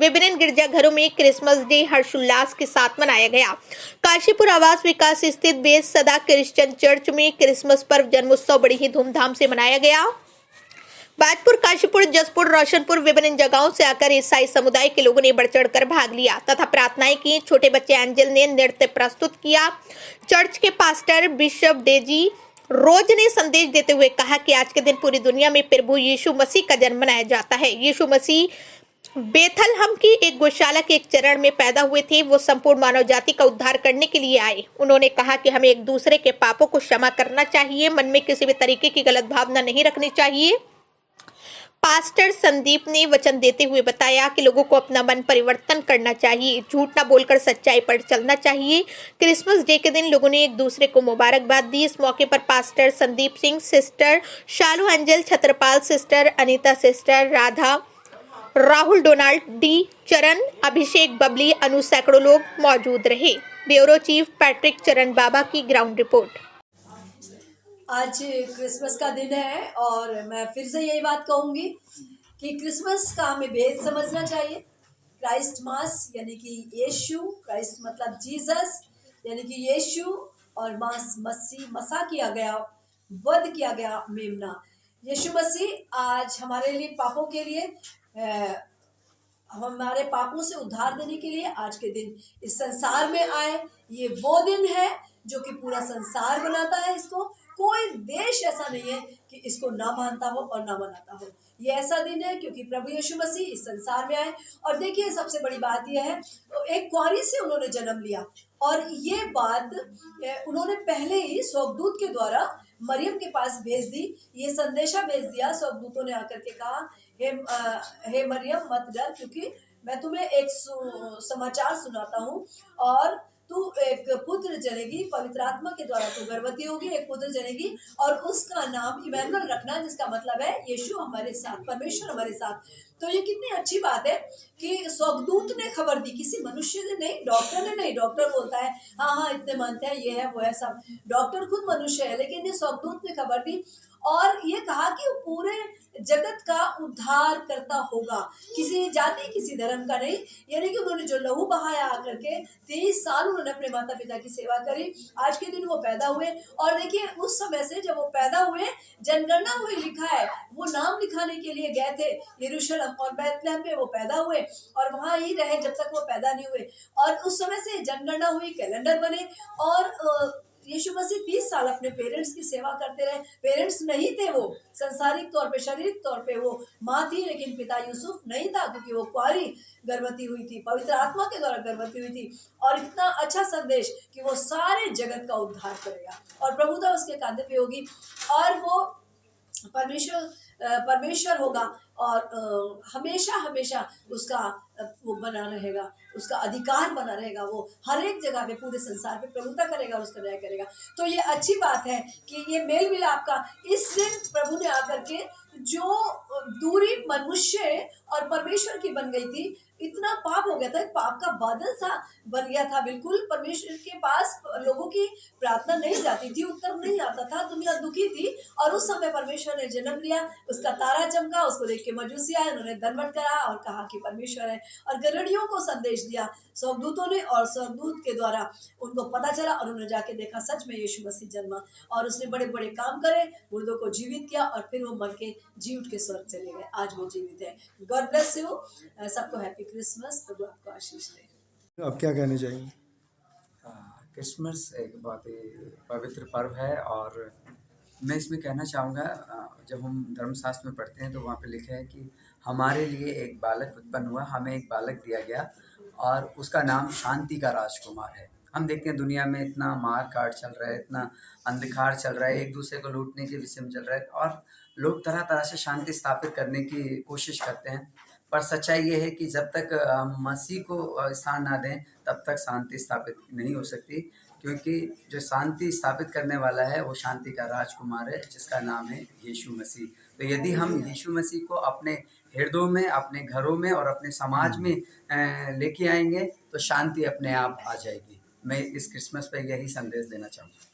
विभिन्न गिरजाघरों में क्रिसमस डे हर्षोल्लास के साथ मनाया गया। काशीपुर आवास विकास स्थित बेस सदा क्रिश्चियन चर्च में क्रिसमस पर्व जन्मोत्सव बड़ी ही धूमधाम से मनाया गया। बाजपुर, काशीपुर, जसपुर, रोशनपुर विभिन्न जगहों से आकर ईसाई समुदाय के लोगों ने बढ़ चढ़कर भाग लिया तथा प्रार्थनाएं की। छोटे बच्चे एंजल ने नृत्य प्रस्तुत किया। चर्च के पास्टर बिशप डेजी रोज ने संदेश देते हुए कहा कि आज के दिन पूरी दुनिया में प्रभु यीशु मसीह का जन्म मनाया जाता है। यीशु मसीह बेथलहम की एक गौशाला के एक चरण में पैदा हुए थे। वो संपूर्ण मानव जाति का उद्धार करने के लिए आए। उन्होंने कहा कि हमें एक दूसरे के पापों को क्षमा करना चाहिए, मन में किसी भी तरीके की गलत भावना नहीं रखनी चाहिए। पास्टर संदीप ने वचन देते हुए बताया कि लोगों को अपना मन परिवर्तन करना चाहिए, झूठ ना बोलकर सच्चाई पर चलना चाहिए। क्रिसमस डे के दिन लोगों ने एक दूसरे को मुबारकबाद दी। इस मौके पर pastor Sandeep Singh, sister Shalu Angel, Chhatrapal sister, Anita sister, Radha, Rahul, Donald D, Charan, Abhishek, Babli, अनु सैकड़ों लोग मौजूद रहे। ब्यूरो चीफ पैट्रिक चरण बाबा की ग्राउंड रिपोर्ट। आज क्रिसमस का दिन है और मैं फिर से यही बात कहूँगी कि क्रिसमस का हमें भेद समझना चाहिए। क्राइस्ट मास यानी कि यीशु, क्राइस्ट मतलब जीसस यानी कि यीशु, और मास मसीह, मसा किया गया, वध किया गया मेमना। यीशु मसीह आज हमारे लिए पापों के लिए हमारे पापों से उद्धार देने के लिए आज के दिन इस संसार में आए। ये वो दिन है जो कि पूरा संसार बनाता है। इसको कोई देश ऐसा नहीं है कि इसको ना मानता हो और ना मनाता हो। ये ऐसा दिन है क्योंकि प्रभु यीशु मसीह इस संसार में आए। और देखिए, सबसे बड़ी बात यह है, एक कुंवारी से उन्होंने जन्म लिया और ये बात उन्होंने पहले ही स्वर्गदूत के द्वारा मरियम के पास भेज दी। ये संदेशा भेज दिया, स्वर्गदूतों ने आकर के कहा, हे मरियम मत डर, क्योंकि मैं तुम्हें एक समाचार सुनाता हूँ और तू एक पुत्र जनेगी, पवित्र आत्मा के द्वारा तू गर्भवती होगी, एक पुत्र जनेगी और उसका नाम इमैनुअल रखना, जिसका मतलब है यीशु हमारे साथ, परमेश्वर हमारे साथ। तो ये कितनी अच्छी बात है कि स्वर्गदूत ने खबर दी, किसी मनुष्य ने नहीं, डॉक्टर ने नहीं। डॉक्टर बोलता है हाँ इतने मानते हैं, ये है वो है सब। डॉक्टर खुद मनुष्य है, लेकिन ये स्वर्गदूत ने खबर दी और ये कहा कि वो पूरे जगत का उद्धार करता होगा, किसी जाति किसी धर्म का नहीं। यानी कि उन्होंने जो लहू बहाया आकर के 23 साल उन्होंने अपने माता पिता की सेवा करी। आज के दिन वो पैदा हुए और देखिए, उस समय से जब वो पैदा हुए, जनगणना हुई, लिखा है वो नाम लिखाने के लिए गए थे यरूशलेम और बैतलहम में वो पैदा हुए और वहां ही रहे जब तक वो पैदा नहीं हुए। और उस समय से जनगणना हुई, कैलेंडर बने और यीशु मसीह 30 साल अपने पेरेंट्स की सेवा करते रहे। पेरेंट्स नहीं थे वो, संसारिक तौर पे, शारीरिक तौर पे वो माँ थी, लेकिन पिता यूसुफ नहीं था क्योंकि वो कुंवारी गर्भवती हुई थी, पवित्र आत्मा के द्वारा गर्भवती हुई थी। और इतना अच्छा संदेश कि वो सारे जगत का उद्धार करेगा और प्रभुता उसके कांधे पे होगी और वो परमेश्वर होगा और हमेशा हमेशा उसका वो बना रहेगा, उसका अधिकार बना रहेगा। वो हर एक जगह पे पूरे संसार पे प्रभुता करेगा और उसका न्याय करेगा। तो ये अच्छी बात है कि ये मेल मिलाप का इस दिन प्रभु ने आकर के जो दूरी मनुष्य और परमेश्वर की बन गई थी, इतना पाप हो गया था, पाप का बादल सा बन गया था। बिल्कुल परमेश्वर के पास लोगों की प्रार्थना नहीं जाती थी, उत्तर नहीं आता था, दुनिया दुखी थी। और उस समय परमेश्वर ने जन्म लिया, उसका तारा चमका, उसको देख के मजूसी आए, उन्होंने दंडवत करा और कहा कि परमेश्वर है और गरुड़ियों को संदेश दिया स्वर्गदूतों ने और स्वर्गदूत के द्वारा उनको पता चला और उन्होंने जाके देखा सच में यीशु मसीह जन्मा और उसने बड़े बड़े काम करे, मुर्दों को जीवित किया और फिर वो मर के जी उठ के स्वर्ग चले गए। आज वो जीवित है। गॉड ब्लेस यू, सबको हैप्पी क्रिसमस, प्रभु आपको आशीष दे। आप क्या कहना चाहेंगे? क्रिसमस एक बहुत ही पवित्र पर्व है और मैं इसमें कहना चाहूँगा, जब हम धर्मशास्त्र में पढ़ते हैं तो वहाँ पे लिखा है कि हमारे लिए एक बालक उत्पन्न हुआ, हमें एक बालक दिया गया और उसका नाम शांति का राजकुमार है। हम देखते हैं दुनिया में इतना मार काट चल रहा है, इतना अंधकार चल रहा है, एक दूसरे को लूटने के विषय में चल रहा है और लोग तरह तरह से शांति स्थापित करने की कोशिश करते हैं। पर सच्चाई ये है कि जब तक हम मसीह को स्थान ना दें तब तक शांति स्थापित नहीं हो सकती, क्योंकि जो शांति स्थापित करने वाला है वो शांति का राजकुमार है, जिसका नाम है यीशु मसीह। तो यदि हम यीशु मसीह को अपने हृदयों में, अपने घरों में और अपने समाज में लेके आएंगे तो शांति अपने आप आ जाएगी। मैं इस क्रिसमस पे यही संदेश देना चाहूँगा।